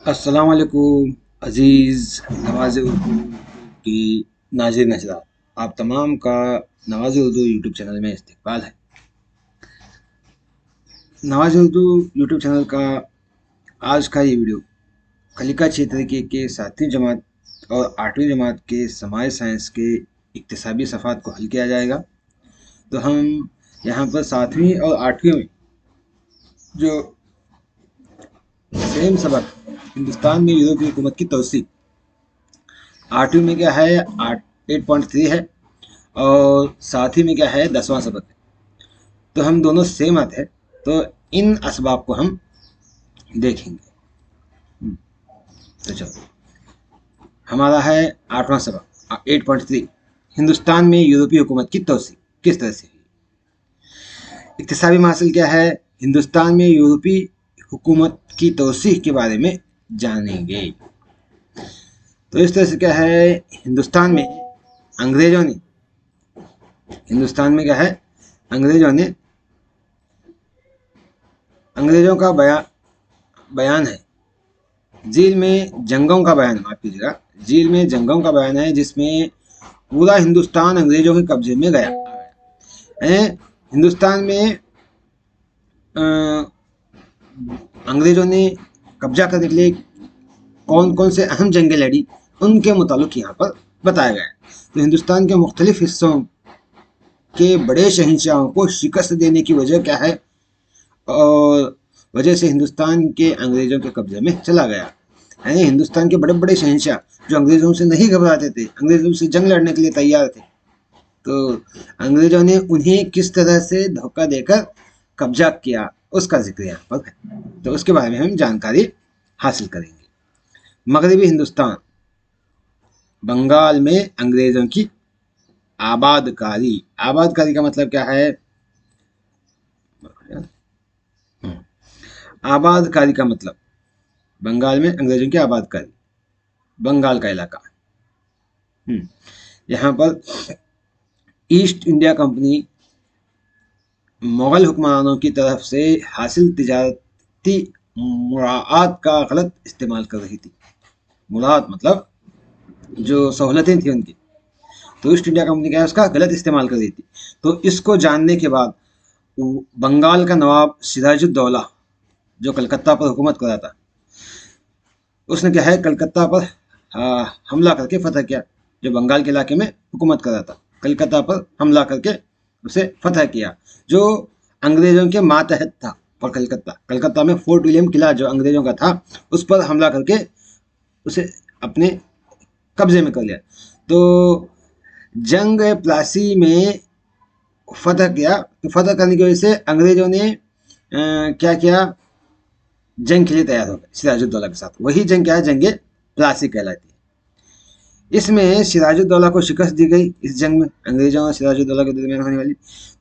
अस्सलाम वालेकुम अज़ीज़ नवाज़ उर्दू की नाज़िर नज़रात, आप तमाम का नवाज़ उर्दू यूट्यूब चैनल में इस्तकबाल है। नवाज़ उर्दू यूट्यूब चैनल का आज का ये वीडियो खलीका क्षेत्र के 7वीं जमात और 8वीं जमात के समाज साइंस के इक्तिसाबी सफ़ात को हल किया जाएगा। तो हम यहाँ पर 7वीं और 8वीं में जो सेम सबक हिंदुस्तान में यूरोपीय हुकूमत की तोसी 8वीं में क्या है 8.3 है और 7वीं में क्या है 10वां सबक है। तो हम दोनों सेम आते हैं, तो इन असबाब को हम देखेंगे। तो चलो, हमारा है 8वां सबक 8.3, हिंदुस्तान में यूरोपीय हुकूमत की तोसी किस तरह से हुई। इक्तिसाबी मासिल क्या है, हिंदुस्तान में यूरोपीय हुकूमत की तोसी के बारे में जानेंगे। तो इस तरह से क्या है, हिंदुस्तान में अंग्रेजों ने क्या है, अंग्रेजों का बयान है, झील में जंगों का बयान, माफ कीजिएगा, झील में जंगों का बयान है जिसमें पूरा हिंदुस्तान अंग्रेजों के कब्जे में गया है। हिंदुस्तान में अंग्रेजों ने कब्जा करने के लिए कौन कौन से अहम जंगें लड़ी, उनके मुताबिक यहाँ पर बताया गया है। तो हिंदुस्तान के मुख्तलिफ हिस्सों के बड़े शहंशाहों को शिकस्त देने की वजह क्या है, और वजह से हिंदुस्तान के अंग्रेजों के कब्जे में चला गया। यानी हिंदुस्तान के बड़े बड़े शहंशाह जो अंग्रेजों से नहीं घबराते थे, अंग्रेजों से जंग लड़ने के लिए तैयार थे, तो अंग्रेजों ने उन्हें किस तरह से धोखा देकर कब्जा किया उसका जिक्र यहाँ पर है। तो उसके बारे में हम जानकारी हासिल करेंगे। मगरबी हिंदुस्तान, बंगाल में अंग्रेजों की आबादकारी। आबादकारी का मतलब क्या है, आबादकारी का मतलब बंगाल में अंग्रेजों की आबादकारी, बंगाल का इलाका। यहाँ पर ईस्ट इंडिया कंपनी मुगल हुक्मरानों की तरफ से हासिल तिजारती मुराआत का गलत इस्तेमाल कर रही थी। मुराआत मतलब जो सहूलतें थी उनकी, तो ईस्ट इंडिया कंपनी क्या है, उसका गलत इस्तेमाल कर रही थी। तो इसको जानने के बाद बंगाल का नवाब सिराजुद्दौला जो कलकत्ता पर हुकूमत कर रहा था, उसने क्या है कलकत्ता पर हमला करके फतह किया। जो बंगाल के इलाके में हुकूमत कर रहा था, कलकत्ता पर हमला करके उसे फतह किया, जो अंग्रेजों के मातहत था। और कलकत्ता में फोर्ट विलियम किला जो अंग्रेजों का था, उस पर हमला करके उसे अपने कब्जे में कर लिया। तो जंग प्लासी में फतह किया। तो फतह करने की वजह से अंग्रेजों ने क्या किया, जंग के लिए तैयार हो गए सिराजुद्दौला के साथ। वही जंग क्या है, जंग प्लासी कहलाती है। इसमें सिराजुद्दौला को शिकस्त दी गई। इस जंग में अंग्रेजों और सिराजुद्दौला के दरमियान होने वाली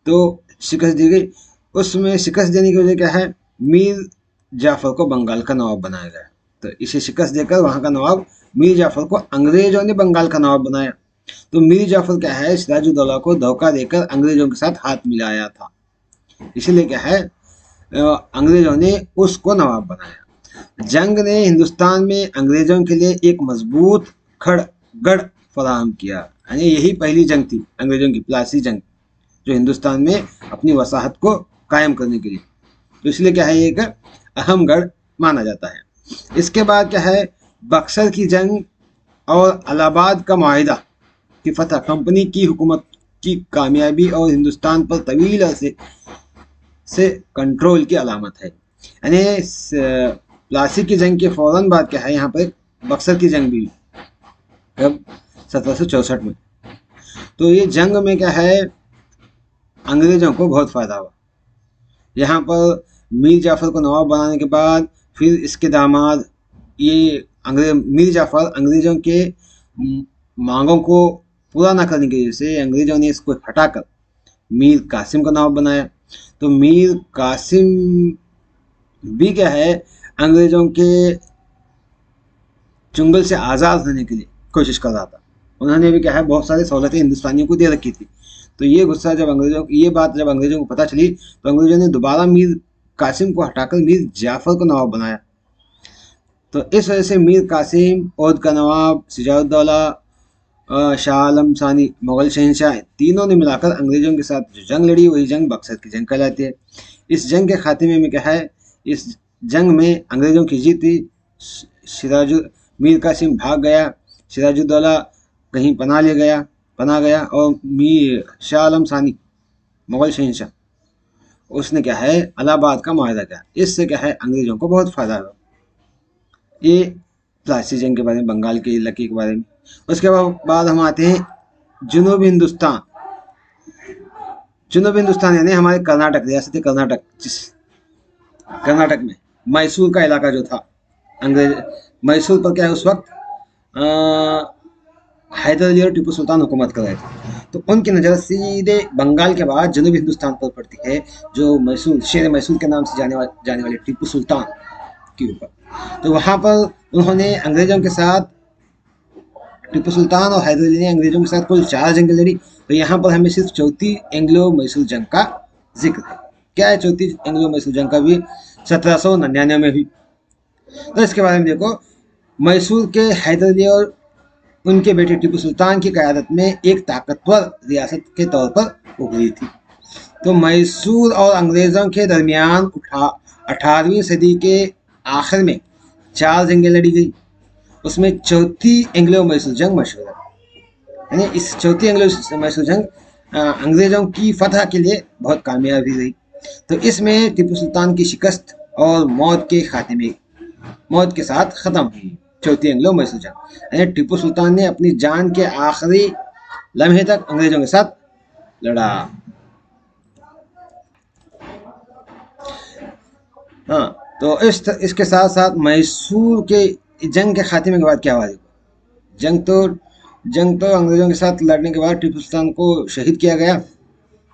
तो शिकस्त दी गई। उसमें शिकस्त देने की वजह क्या है, मीर जाफर को बंगाल का नवाब बनाया गया। तो इसे शिकस्त देकर वहां का नवाब मीर जाफर को अंग्रेजों ने बंगाल का नवाब बनाया। तो मीर जाफर क्या है, सिराजुद्दौला को धोखा देकर अंग्रेजों के साथ हाथ मिलाया था, इसलिए क्या है अंग्रेजों ने उसको नवाब बनाया। जंग ने हिंदुस्तान में अंग्रेजों के लिए एक मजबूत खड़गड़ फराहम किया। यानी यही पहली जंग थी अंग्रेजों की, प्लासी जंग, जो हिंदुस्तान में अपनी वसाहत को कायम करने के लिए। तो इसलिए क्या है, एक अहम गढ़ माना जाता है। इसके बाद क्या है, बक्सर की जंग और इलाहाबाद का मुआहिदा की फतह कंपनी की हुकूमत की कामयाबी और हिंदुस्तान पर तवील अरसे से कंट्रोल की अलामत है। यानी प्लासी की जंग के फौरन बाद क्या है, यहाँ पर बक्सर की जंग भी अब 1764 में। तो ये जंग में क्या है, अंग्रेजों को बहुत फायदा हुआ। यहाँ पर मीर जाफर को नवाब बनाने के बाद फिर इसके दामाद ये मीर जाफर अंग्रेजों के मांगों को पूरा न करने की वजह से अंग्रेजों ने इसको हटाकर मीर कासिम को नवाब बनाया। तो मीर कासिम भी क्या है, अंग्रेजों के चुंगल से आज़ाद होने के लिए कोशिश कर रहा था। उन्होंने भी क्या है, बहुत सारी सहूलतें हिंदुस्तानियों को दे रखी थी। तो ये गुस्सा जब ये बात जब अंग्रेजों को पता चली, तो अंग्रेजों ने दोबारा मीर कासिम को हटाकर मीर जाफर को नवाब बनाया। तो इस वजह से मीर कासिम, ओध का नवाब, सिराजुद्दौला, शाह आलम सानी मुगल शहंशाह, तीनों ने मिलाकर अंग्रेजों के साथ जो जंग लड़ी वही जंग बक्सर की जंग कहलाती है। इस जंग के खात्मे में क्या है, इस जंग में अंग्रेजों की जीत थी। सिराजु मीर कासिम भाग गया, सिराजुद्दौला कहीं पना गया और मीर शाह आलम सानी मुगल शहंशाह उसने क्या है इलाहाबाद का मुआहदा किया। इससे क्या है अंग्रेजों को बहुत फायदा हुआ। ये प्लासी जंग के बारे में, बंगाल के इलाके के बारे में। उसके बाद हम आते हैं जनूबी हिंदुस्तान। जनूबी हिंदुस्तान यानी हमारे कर्नाटक, रियासत कर्नाटक, जिस कर्नाटक में मैसूर का इलाका जो था, अंग्रेज मैसूर पर क्या है उस वक्त हैदर अली और टीपू सुल्तान हुकूमत कर रहे थे। तो उनकी नज़र सीधे बंगाल के बाद जनूबी हिंदुस्तान पर पड़ती है, जो मैसूर, शेर मैसूर के नाम से जाने वाले टीपू सुल्तान के ऊपर। तो वहाँ पर उन्होंने अंग्रेजों के साथ, टीपू सुल्तान और हैदर अली ने अंग्रेजों के साथ कुल 4 जंग लड़ी। तो यहाँ पर हमें सिर्फ चौथी एंग्लो मैसूर जंग का जिक्र है। क्या है चौथी एंग्लो मैसूर जंग का? भी 1799 में हुई। तो इसके बारे में देखो, मैसूर के हैदर अली और उनके बेटे टीपू सुल्तान की क़यादत में एक ताकतवर रियासत के तौर पर उभरी थी। तो मैसूर और अंग्रेज़ों के दरमियान 18वीं सदी के आखिर में 4 जंगें लड़ी गई। उसमें चौथी एंग्लो मैसूर जंग मशहूर है। यानी इस चौथी एंग्लो मैसूर जंग अंग्रेज़ों की फतह के लिए बहुत कामयाबी रही। तो इसमें टीपू सुल्तान की शिकस्त और मौत के साथ ख़त्म हुई चौथी एंग्लो मैसूर जंग। यानी टीपू सुल्तान ने अपनी जान के आखिरी लम्हे तक अंग्रेजों के साथ लड़ा। हाँ, तो इसके साथ साथ मैसूर के जंग के खात्मे के बाद क्या हुआ? जंग तो अंग्रेजों के साथ लड़ने के बाद टीपू सुल्तान को शहीद किया गया।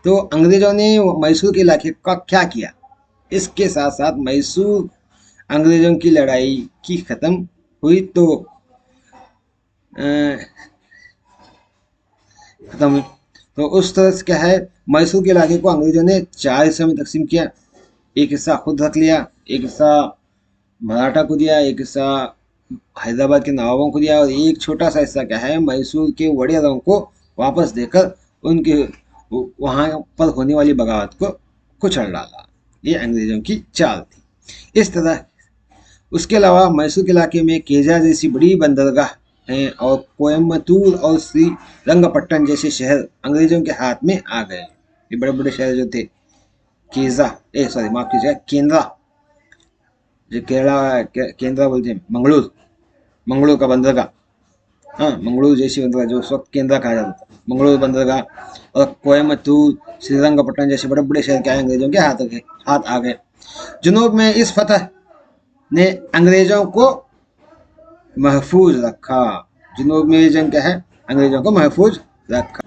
तो अंग्रेजों ने मैसूर के इलाके का क्या किया? इसके साथ साथ मैसूर अंग्रेजों की लड़ाई की ख़त्म हुई। तो ख़त्म हुई तो उस तरह से क्या है, मैसूर के इलाके को अंग्रेजों ने 4 हिस्सों में तकसीम किया। एक हिस्सा खुद रख लिया, एक हिस्सा मराठा को दिया, एक हिस्सा हैदराबाद के नवाबों को दिया, और एक छोटा सा हिस्सा क्या है मैसूर के वडेरों को वापस देकर उनके वहाँ पर होने वाली बगावत को कुचल डाला। ये अंग्रेजों की चाल थी। इस तरह उसके अलावा मैसूर के इलाके में केजा जैसी बड़ी बंदरगाह हैं और कोयम्बतूर और श्रीरंगपट्टन जैसे शहर अंग्रेजों के हाथ में आ गए। ये बड़े बड़े शहर जो थे, माफ कीजिएगा, केंद्रा, जो केंद्रा बोलते हैं, मंगलूर का बंदरगाह, हाँ, मंगलूर जैसी बंदरगाह जो उस वक्त केंद्रा कहा जाता था, मंगलूर बंदरगाह और कोयम्बतूर, श्रीरंगपट्टन जैसे बड़े बड़े शहर क्या अंग्रेजों के हाथ आ गए। जुनूब में इस फतह ने अंग्रेजों को महफूज रखा। जुनूब में जंग क्या है, अंग्रेजों को महफूज रखा।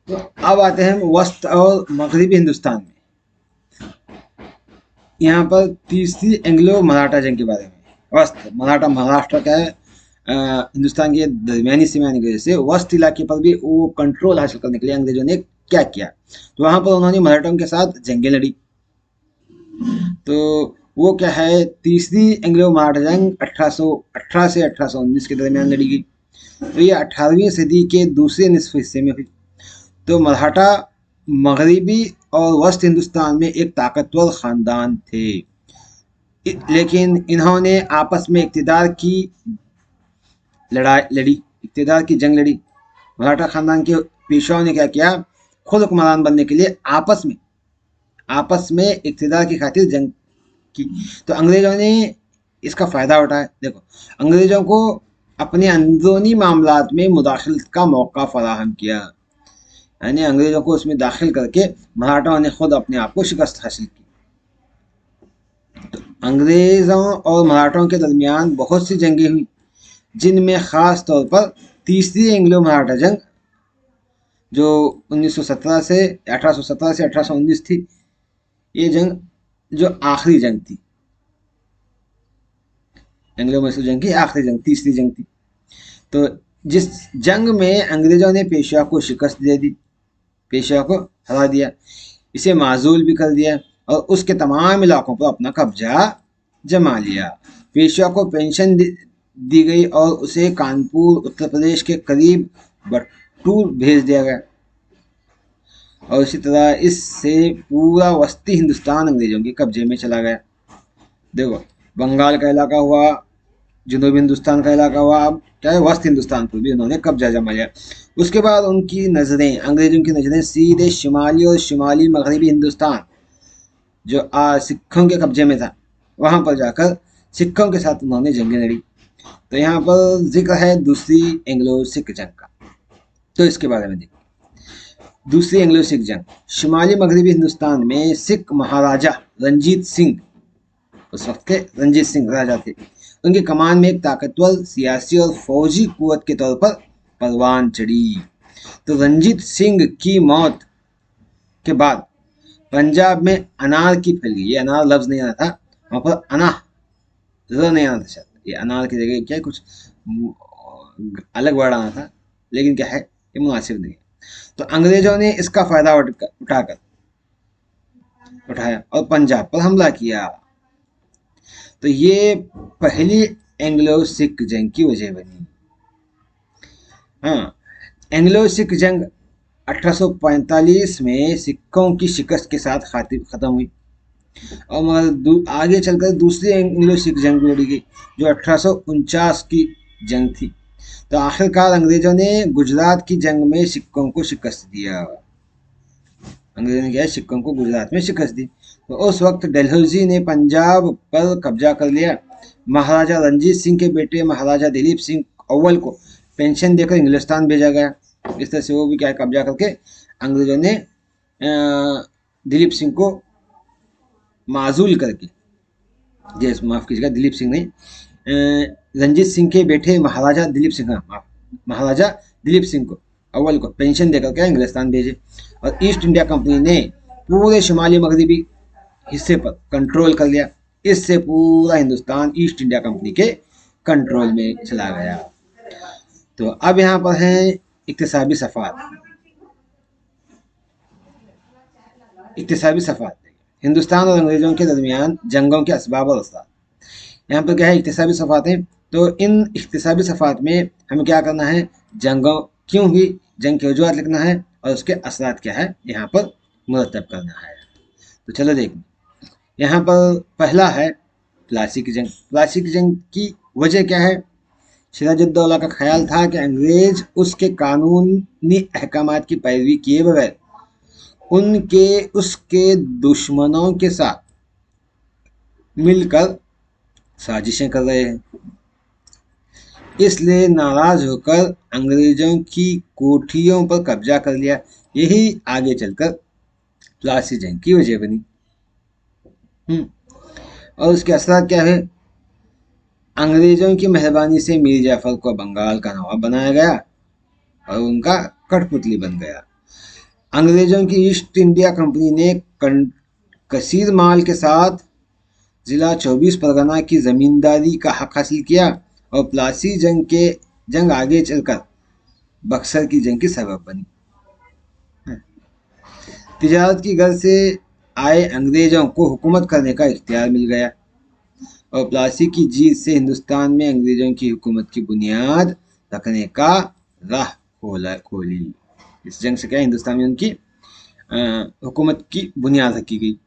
तो अब आते हैं वस्त और मगरबी हिंदुस्तान में। यहाँ पर तीसरी एंग्लो मराठा जंग के बारे में। वस्त मराठा, महाराष्ट्र का है, हिंदुस्तान की दरमियानी सीमा की वजह से वस्त इलाके पर भी वो कंट्रोल हासिल करने के लिए अंग्रेजों ने क्या किया, तो वहाँ पर उन्होंने मराठों के साथ जंगें लड़ी। तो वो क्या है, तीसरी एंग्लो मराठा जंग 1818 से 1819 के दरमियान लड़ी गई। तो ये 18वीं सदी के दूसरे निसफ हिस्से में हुई। तो मराठा मगरबी और वस्त हिंदुस्तान में एक ताकतवर ख़ानदान थे, लेकिन इन्होंने आपस में इक़्तिदार की जंग लड़ी। मराठा ख़ानदान के पेशवाओं ने क्या किया, खुद हुक्मरान बनने के लिए आपस में इक़्तिदार की खातिर जंग की। तो अंग्रेज़ों ने इसका फ़ायदा उठाया। देखो, अंग्रेज़ों को अपने अंदरूनी मामलात में मुदाखलत का मौका फराहम किया, यानी अंग्रेज़ों को उसमें दाखिल करके मराठाओं ने खुद अपने आप को शिकस्त हासिल की। तो अंग्रेज़ों और मराठाओं के दरमियान बहुत सी जंगें हुई, जिनमें ख़ास तौर पर तीसरी एंग्लो मराठा जंग जो 1817 से 1819 थी, ये जंग जो आखिरी जंग थी, एंग्लो मैसूर जंग की आखिरी जंग, तीसरी जंग थी। तो जिस जंग में अंग्रेज़ों ने पेशवा को शिकस्त दे दी, पेशवा को हरा दिया, इसे माजूल भी कर दिया और उसके तमाम इलाकों पर अपना कब्जा जमा लिया। पेशवा को पेंशन दी गई और उसे कानपुर उत्तर प्रदेश के करीब बटूर भेज दिया गया। और इसी तरह इससे पूरा वस्ती हिंदुस्तान अंग्रेजों के कब्जे में चला गया। देखो, बंगाल का इलाका हुआ, जनूबी हिंदुस्तान का इलाका हुआ, अब क्या है, वस्त हिंदुस्तान पर भी उन्होंने कब्जा जमा लिया। उसके बाद उनकी नज़रें, अंग्रेजों की नज़रें सीधे शिमाली और शिमाली मगरबी हिंदुस्तान जो सिखों के कब्जे में था, वहां पर जाकर सिखों के साथ उन्होंने जंगें लड़ी। तो यहाँ पर जिक्र है दूसरी एंग्लो सिख जंग का, तो इसके बारे में देखिए। दूसरी एंग्लो सिख जंग, शिमाली मगरबी हिंदुस्तान में सिख महाराजा रंजीत सिंह, उस वक्त के रंजीत सिंह राजा थे, उनकी कमान में एक ताकतवर सियासी और फौजी कुवत के तौर पर परवान चढ़ी। तो रंजीत सिंह की मौत के बाद पंजाब में अनारकी फैल गई। ये अनार लफ्ज नहीं आना था, वहां पर नहीं आना था शायद, ये अनार की जगह क्या कुछ अलग वर्ड आना था, लेकिन क्या है, ये मुनासिब नहीं है। तो अंग्रेजों ने इसका फायदा उठाया और पंजाब पर हमला किया। तो ये पहली एंग्लो सिख जंग की वजह बनी। हाँ, एंग्लो सिख जंग 1845 में सिखों की शिकस्त के साथ खत्म हुई और मगर आगे चलकर दूसरी एंग्लो सिख जंग लड़ी गई जो 1849 की जंग थी। तो आखिरकार अंग्रेजों ने गुजरात की जंग में सिखों को शिकस्त दिया। अंग्रेजों ने क्या है, सिखों को गुजरात में शिकस्त दी। तो उस वक्त डलहौजी ने पंजाब पर कब्जा कर लिया। महाराजा रंजीत सिंह के बेटे महाराजा दिलीप सिंह अव्वल को पेंशन देकर इंग्लिस्तान भेजा गया। इस तरह से वो भी क्या कब्जा करके अंग्रेजों ने दिलीप सिंह को माजूल करके, जैसे माफ कीजिएगा, दिलीप सिंह नहीं, रंजीत सिंह के बेटे महाराजा दिलीप सिंह को अव्वल को पेंशन देकर के इंग्लिस्तान भेजे। और ईस्ट इंडिया कंपनी ने पूरे शुमाली मगरबी हिस्से पर कंट्रोल कर लिया। इससे पूरा हिंदुस्तान ईस्ट इंडिया कंपनी के कंट्रोल में चला गया। तो अब यहाँ पर है इक्तिसाबी सफ़ात। हिंदुस्तान और अंग्रेजों के दरमियान जंगों के असबाब और असरात। यहाँ पर क्या है, इक्तिसाबी सफ़ातें। तो इन इक्तिसाबी सफ़ात में हमें क्या करना है, जंगों क्यों हुई, जंग की वजूहत लिखना है और उसके असरात क्या है यहाँ पर मुरतब करना है। तो चलो देखिए, यहाँ पर पहला है प्लासी की जंग। प्लासी की जंग की वजह क्या है, सिराजुद्दौला का ख्याल था कि अंग्रेज उसके कानूनी अहकामात की पैरवी किए बगैर उसके दुश्मनों के साथ मिलकर साजिशें कर रहे हैं। इसलिए नाराज होकर अंग्रेजों की कोठियों पर कब्जा कर लिया। यही आगे चलकर प्लासी जंग की वजह बनी। और उसके असर क्या है, अंग्रेजों की मेहरबानी से मीर जाफर को बंगाल का नवाब बनाया गया और उनका कठपुतली बन गया। अंग्रेजों की ईस्ट इंडिया कंपनी ने कसीर माल के साथ जिला 24 परगना की जमींदारी का हक हासिल किया और प्लासी जंग आगे चलकर बक्सर की जंग की सबब बनी। तिजारत की गर्ज से आए अंग्रेजों को हुकूमत करने का इख्तियार मिल गया और प्लासी की जीत से हिंदुस्तान में अंग्रेजों की हुकूमत की बुनियाद रखने का राह खोली। इस जंग से क्या, हिंदुस्तान में उनकी हुकूमत की बुनियाद रखी गई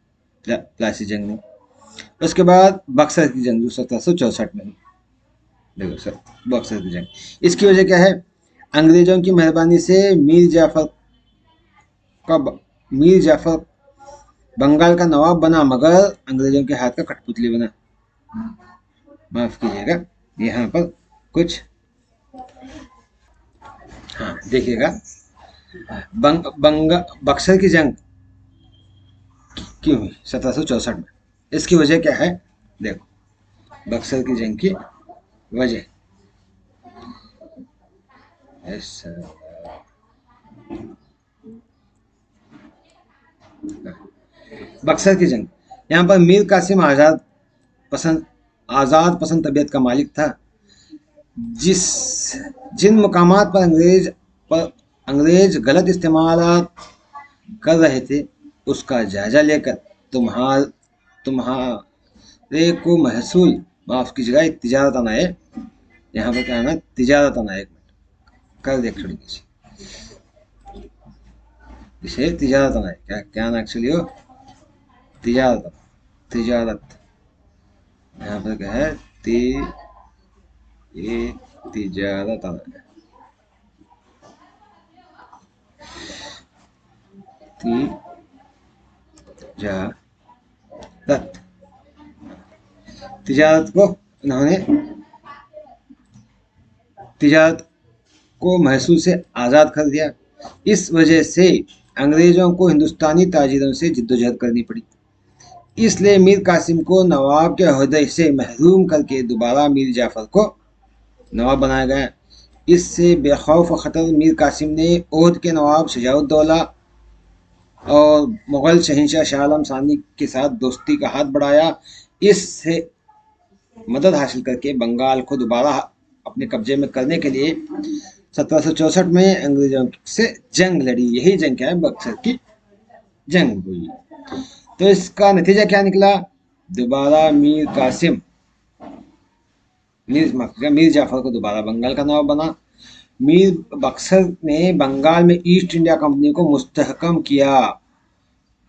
प्लासी जंग में। उसके बाद बक्सर की जंग जो 1764 में, देखो सर, बक्सर की जंग, इसकी वजह क्या है, अंग्रेजों की मेहरबानी से मीर जाफर बंगाल का नवाब बना मगर अंग्रेजों के हाथ का कठपुतली बना। माफ कीजिएगा, यहाँ पर कुछ, हाँ देखिएगा, बक्सर की जंग क्यों हुई 1764 में, इसकी वजह क्या है, देखो बक्सर की जंग की वजह, बक्सर की जंग, यहाँ पर मीर कासिम आज़ाद पसंद तबीयत का मालिक था। जिन मुकामात पर अंग्रेज गलत इस्तेमाल कर रहे थे उसका जायजा लेकर रे को महसूल, माफ कीजिएगा, तिजारत अनाए, यहाँ पर क्या है ना, तिजारत अनाए, एक मिनट कर दे खड़ी नीचे, इसे तिजारत अनाए, क्या क्या ना एक्चुअली हो, तिजारत, तिजारत, यहाँ पर क्या है, ये तिजारत अनाए, तिजारत, तिजारत को उन्होंने, तिजारत को महसूल से आज़ाद कर दिया। इस वजह से अंग्रेजों को हिंदुस्तानी ताजिरों से जिद्दोजहद करनी पड़ी। इसलिए मीर कासिम को नवाब के ओहदे से महरूम करके दोबारा मीर जाफर को नवाब बनाया गया। इससे बेखौफ खतर मीर कासिम ने ओहद के नवाब शजाउद्दौला और मुगल शहंशाह शाह आलम सानी के साथ दोस्ती का हाथ बढ़ाया। इससे मदद हासिल करके बंगाल को दोबारा अपने कब्जे में करने के लिए 1764 में अंग्रेजों से जंग लड़ी। यही जंग क्या है, बक्सर की जंग हुई। तो इसका नतीजा क्या निकला, दोबारा मीर कासिम, मीर जाफर को दोबारा बंगाल का नवाब बना। मीर बक्सर ने बंगाल में ईस्ट इंडिया कंपनी को मुस्तहकम किया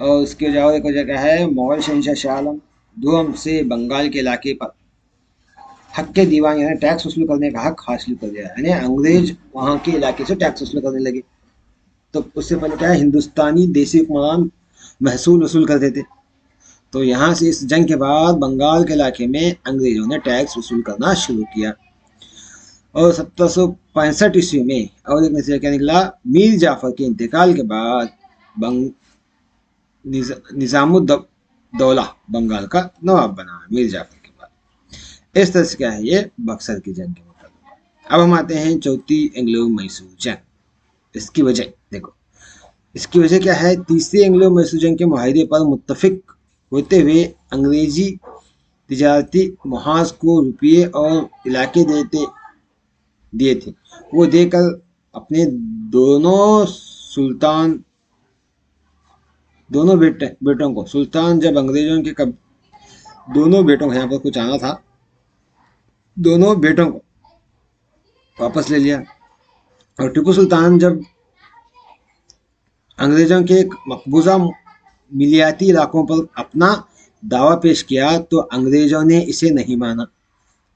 और उसके एक वजह क्या है, मुगल शहंशाह शाह आलम दुम से बंगाल के इलाके पर हक के दीवान यानी टैक्स वसूल करने का हक हासिल कर दिया। यानी अंग्रेज वहां के इलाके से टैक्स वसूल करने लगे। तो उससे पहले क्या है, हिंदुस्तानी देसी हुक्मरान महसूल वसूल करते थे। तो यहाँ से इस जंग के बाद बंगाल के इलाके में अंग्रेजों ने टैक्स वसूल करना शुरू किया। और 1765 ईस्वी में और एक नतीजा क्या निकला, मीर जाफर के इंतकाल के बाद निजामुद्दौला बंगाल का नवाब बना मीर जाफर के बाद। इस तरह से क्या है ये बक्सर की जंग के मुताबिक। अब हम आते हैं चौथी एंग्लो मैसूर जंग। इसकी वजह देखो, इसकी वजह क्या है, तीसरी एंग्लो मैसूर जंग के माहिदे पर मुत्तफिक होते हुए अंग्रेजी तिजारती मुहाज को रुपये और इलाके दिए थे। वो देकर अपने दोनों बेटों को, सुल्तान जब अंग्रेजों के दोनों बेटों को, यहाँ पर कुछ आना था, दोनों बेटों को वापस ले लिया। और टीपू सुल्तान जब अंग्रेजों के मकबूजा मिलियाती इलाकों पर अपना दावा पेश किया तो अंग्रेजों ने इसे नहीं माना।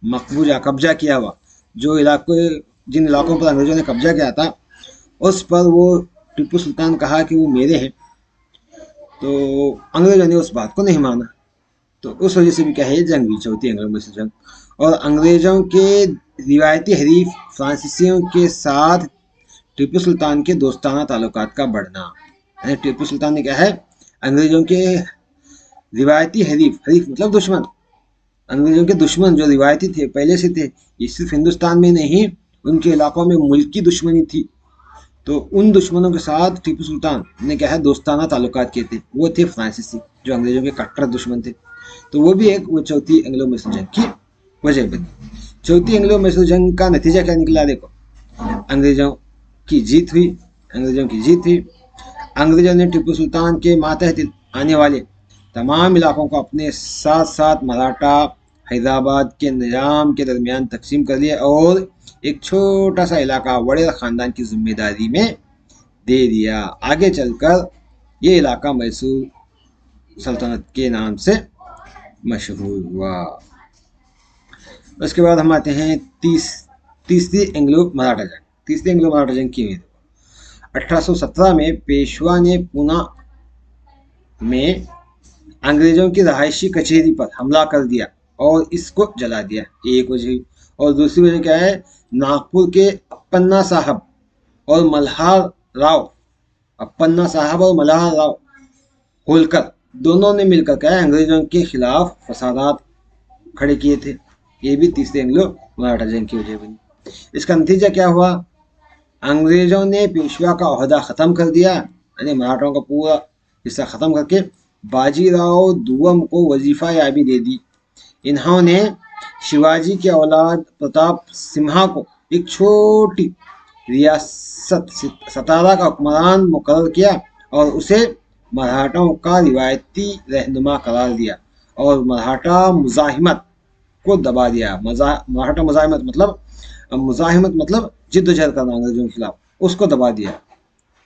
मकबूजा कब्जा किया हुआ जो जिन इलाकों पर अंग्रेजों ने कब्जा किया था, उस पर वो टीपू सुल्तान कहा कि वो मेरे हैं। तो अंग्रेजों ने उस बात को नहीं माना। तो उस वजह से भी क्या है, जंग भी चौथी एंग्लो मैसूर जंग। और अंग्रेजों के रिवायती हरीफ फ्रांसीसियों के साथ टीपू सुल्तान के दोस्ताना ताल्लुकात का बढ़ना। यानी टीपू सुल्तान ने क्या है, अंग्रेजों के रिवायती हरीफ मतलब दुश्मन, अंग्रेजों के दुश्मन जो रिवायती थे, पहले से थे, ये सिर्फ हिंदुस्तान में नहीं, उनके इलाकों में मुल्की दुश्मनी थी। तो उन दुश्मनों के साथ टीपू सुल्तान ने क्या है, दोस्ताना ताल्लुकात किए थे। वो थे फ्रांसीसी जो अंग्रेजों के कट्टर दुश्मन थे। तो वो भी एक वो चौथी एंग्लो मैसूर जंग की वजह बनी। चौथी एंग्लो मैसूर जंग का नतीजा क्या निकला, देखो, अंग्रेजों की जीत हुई। अंग्रेजों ने टीपू सुल्तान के मातहत आने वाले तमाम इलाकों को अपने साथ साथ मराठा हैदराबाद के निजाम के दरमियान तकसीम कर लिया और एक छोटा सा इलाका वड़ेर खानदान की जिम्मेदारी में दे दिया। आगे चलकर ये इलाका मैसूर सल्तनत के नाम से मशहूर हुआ। उसके बाद हम आते हैं तीसरी एंग्लो मराठा जंग। तीसरी एंग्लो मराठा जंग की हुई 1817 में पेशवा ने पूना में अंग्रेजों की रहायशी कचहरी पर हमला कर दिया और इसको जला दिया, एक वजह। और दूसरी वजह क्या है, नागपुर के अप्पन्ना साहब और मल्हार राव होलकर दोनों ने मिलकर क्या है, अंग्रेजों के खिलाफ फसादात खड़े किए थे। ये भी तीसरे एंग्लो मराठा जंग की वजह बनी। इसका नतीजा क्या हुआ, अंग्रेजों ने पेशवा का ओहदा खत्म कर दिया, यानी मराठों का पूरा हिस्सा खत्म करके बाजीराव दुर्गम को वजीफा याबी दे दी। इन्होंने शिवाजी के औलाद प्रताप सिम्हा को एक छोटी रियासत सतारा का हुक्मरान मुकर्रर किया और उसे मराठों का रिवायती रहनुमा करार दिया। और मराठा मुजाहिमत को दबा दिया। मराठा मुजाहिमत मतलब जिद्दोजहद करना अंग्रेजों के खिलाफ, उसको दबा दिया,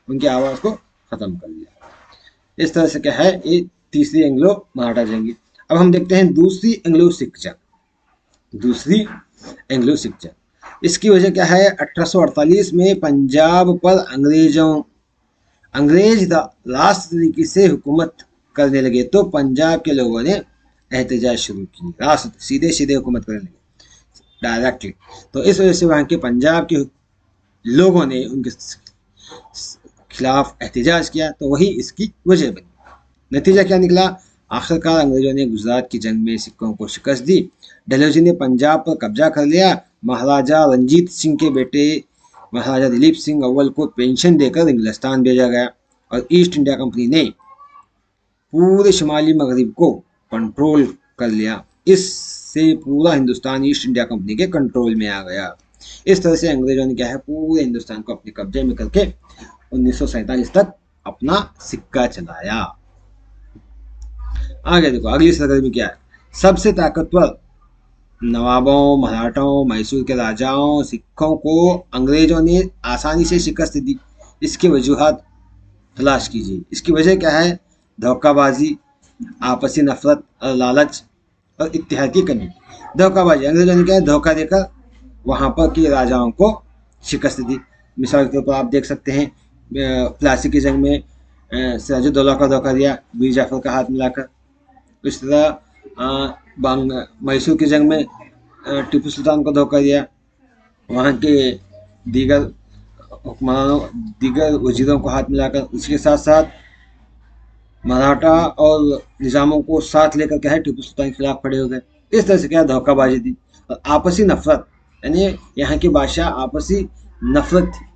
उनकी आवाज़ को ख़त्म कर दिया। इस तरह से क्या है, ये तीसरी एंग्लो मराठा जंग। अब हम देखते हैं दूसरी एंग्लो सिख जंग। दूसरी एंग्लो सिख जंग, इसकी वजह क्या है, 1848 में पंजाब पर अंग्रेज राष्ट्र तरीके से हुकूमत करने लगे, तो पंजाब के लोगों ने एहतजाज शुरू की, राष्ट्र सीधे सीधे हुकूमत करने लगे डायरेक्टली। तो इस वजह से वहाँ के पंजाब के लोगों ने उनके खिलाफ एहतजाज किया, तो वही इसकी वजह बनी। नतीजा क्या निकला, आखिरकार अंग्रेजों ने गुजरात की जंग में सिखों को शिकस्त दी, डलहौजी ने पंजाब पर कब्जा कर लिया, महाराजा रंजीत सिंह के बेटे महाराजा दिलीप सिंह अव्वल को पेंशन देकर इंग्लिस्तान भेजा गया, और ईस्ट इंडिया कंपनी ने पूरे शुमाली मगरब को कंट्रोल कर लिया। इससे पूरा हिंदुस्तान ईस्ट इंडिया कंपनी के कंट्रोल में आ गया। इस तरह से अंग्रेजों ने क्या है, पूरे हिंदुस्तान को अपने कब्जे में करके 1947 तक अपना सिक्का चलाया। आगे देखो, अगली सरगर्मी क्या है, सबसे ताकतवर नवाबों, मराठाओं, मैसूर के राजाओं, सिखों को अंग्रेजों ने आसानी से शिकस्त दी। इसकी वजूहत तलाश कीजिए। इसकी वजह क्या है, धोखाबाजी, आपसी नफरत और लालच और इत्तेहाद की कमी। धोखाबाजी, अंग्रेजों ने क्या है, धोखा देकर वहाँ पर के राजाओं को शिकस्त दी। मिसाल के तौर पर आप देख सकते हैं, प्लासी की जंग में सिराजुद्दौला का धोखा दिया, मीर जाफर का हाथ मिलाकर। इस तरह मैसूर की जंग में टीपू सुल्तान को धोखा दिया, वहाँ के दीगर हुक्मरानों, दीगर वजीरों को हाथ मिलाकर। उसके साथ साथ मराठा और निज़ामों को साथ लेकर क्या है, टीपू सुल्तान के खिलाफ खड़े हो गए। इस तरह से क्या धोखाबाजी थी। और आपसी नफरत, यानी यहाँ के बादशाह आपसी नफरत थी,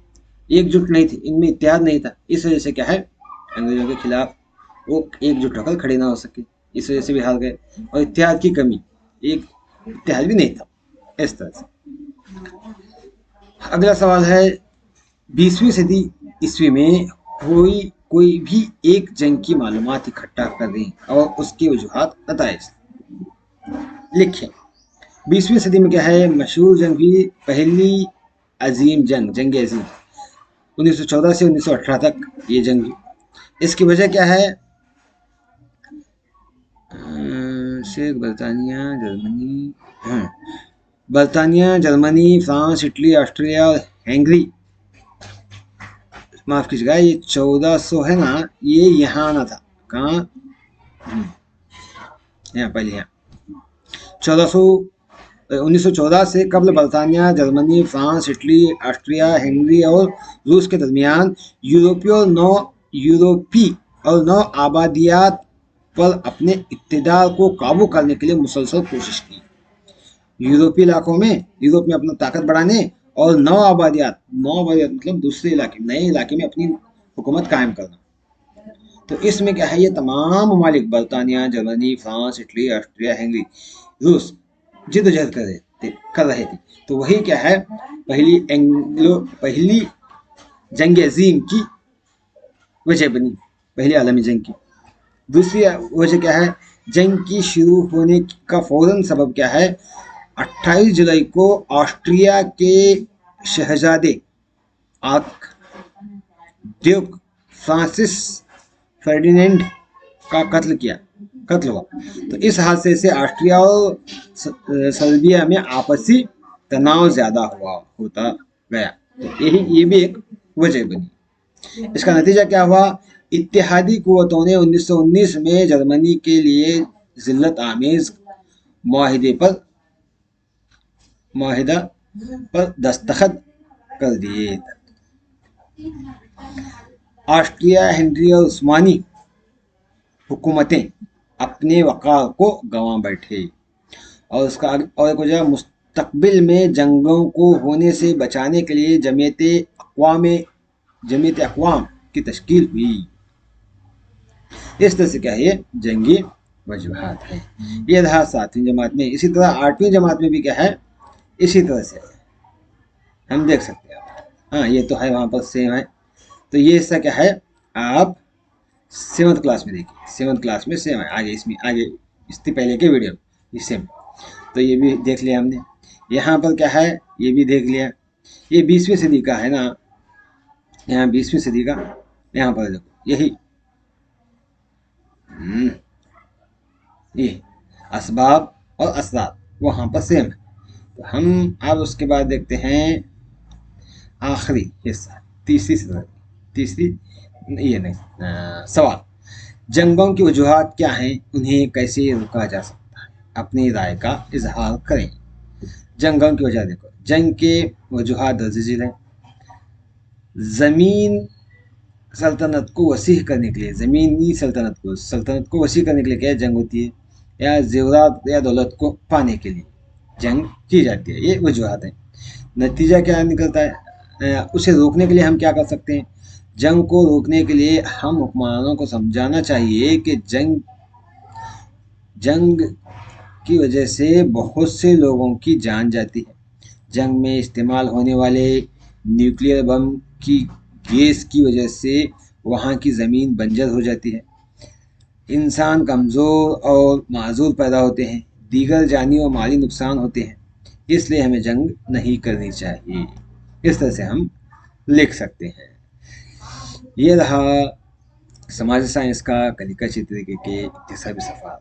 एकजुट नहीं थी, इनमें इत्तेहाद नहीं था। इस वजह से क्या है, अंग्रेजों के खिलाफ वो एकजुट होकर खड़े ना हो सके, इस वजह से भी हार गए। और इत्तेहाद की कमी, एक इत्तेहाद भी नहीं था। इस तरह से अगला सवाल है, 20वीं सदी ईस्वी में कोई भी एक जंग की मालूमात इकट्ठा करें और उसकी वजूहात बताएं, लिखें। 20वीं सदी में क्या है, मशहूर जंग भी पहली अजीम जंग, जंग अजीम 1914 से 1918 तक ये जंग। इसकी वजह क्या है, बर्तानिया, जर्मनी, फ्रांस, इटली, ऑस्ट्रेलिया और हंगरी, माफ कीजिएगा, ये 1400 है ना, ये यहाँ आना था, कहाँ, यहाँ पहले यहाँ 1914 से कबल बर्तानिया, Germany, France, Italy, Austria, Hungary और रूस के दरमियान यूरोपी और नौ आबादियात पर अपने इक़्तिदार को काबू करने के लिए मुसलसल कोशिश की। यूरोपीय इलाकों में, यूरोप में अपना ताकत बढ़ाने, और नौ आबादियात मतलब दूसरे इलाके, नए इलाके में अपनी हुकूमत कायम करना। तो इसमें क्या है, ये तमाम ममालिक बर्तानिया, Germany, France, Italy, Austria, Hungary, रूस जिद्दोजहद कर रहे थे। तो वही क्या है, पहली जंग अजीम की वजह बनी, पहली आलमी जंग की। दूसरी वजह क्या है, जंग की शुरू होने का फौरन सबब क्या है, 28 जुलाई को ऑस्ट्रिया के शहजादे ड्यूक फ्रांसिस फर्डिनेंड का कत्ल हुआ। तो इस हादसे से ऑस्ट्रिया और सर्बिया में आपसी तनाव ज्यादा होता गया। तो ये भी एक वजह बनी। इसका नतीजा क्या हुआ, इत्तेहादी कुव्वतों ने 1919 में जर्मनी के लिए जिल्लत आमेज माहिदा पर दस्तखत कर दिए। ऑस्ट्रिया, हंगरी और उस्मानी हुकूमतें अपने वक़ार को गंवा बैठे, और उसका और एक वजह, मुस्तकबिल में जंगों को होने से बचाने के लिए जमीयत अक़वाम की तश्कील हुई। इस तरह से क्या है, ये जंगी वजूहात है। ये रहा 7वीं जमात में। इसी तरह 8वीं जमात में भी क्या है, इसी तरह से हम देख सकते हैं। हाँ, ये तो है, वहाँ पर सेम है। तो ये इसका क्या है, आप 7th क्लास में देखिए, 7th क्लास में सेम है। आगे इससे पहले के वीडियो इससे। तो ये भी देख लिया हमने। यहाँ पर क्या है ये भी देख लिया। ये 20वीं सदी का है ना, यहाँ 20वीं सदी का, यहाँ पर देखो यही ये असबाब और असरात वहाँ पर सेम है। तो हम अब उसके बाद देखते हैं आखिरी हिस्सा, तीसरी सदी, तीसरी ये नहीं सवाल, जंगों की वजूहात क्या हैं, उन्हें कैसे रोका जा सकता है, अपनी राय का इजहार करें। जंगों की वजह देखो, जंग के वजूहात दर्ज हैं। ज़मीन सल्तनत को वसीह करने के लिए, ज़मीनी सल्तनत को वसीह करने के लिए क्या जंग होती है, या ज़ेवरात या दौलत को पाने के लिए जंग की जाती है, ये वजूहात हैं। नतीजा क्या निकलता है, उसे रोकने के लिए हम क्या कर सकते हैं। जंग को रोकने के लिए हम हुक्मरानों को समझाना चाहिए कि जंग की वजह से बहुत से लोगों की जान जाती है। जंग में इस्तेमाल होने वाले न्यूक्लियर बम की गैस की वजह से वहाँ की ज़मीन बंजर हो जाती है, इंसान कमज़ोर और माजूर पैदा होते हैं, दीगर जानी और माली नुकसान होते हैं। इसलिए हमें जंग नहीं करनी चाहिए। इस तरह से हम लिख सकते हैं। ये रहा समाज साइंस का कलिका चित्र के इक्तिसाबी सफ़ा।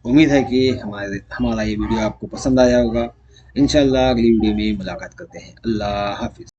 उम्मीद है कि हमारा ये वीडियो आपको पसंद आया होगा। इंशाल्लाह अगली वीडियो में मुलाकात करते हैं। अल्लाह हाफिज़।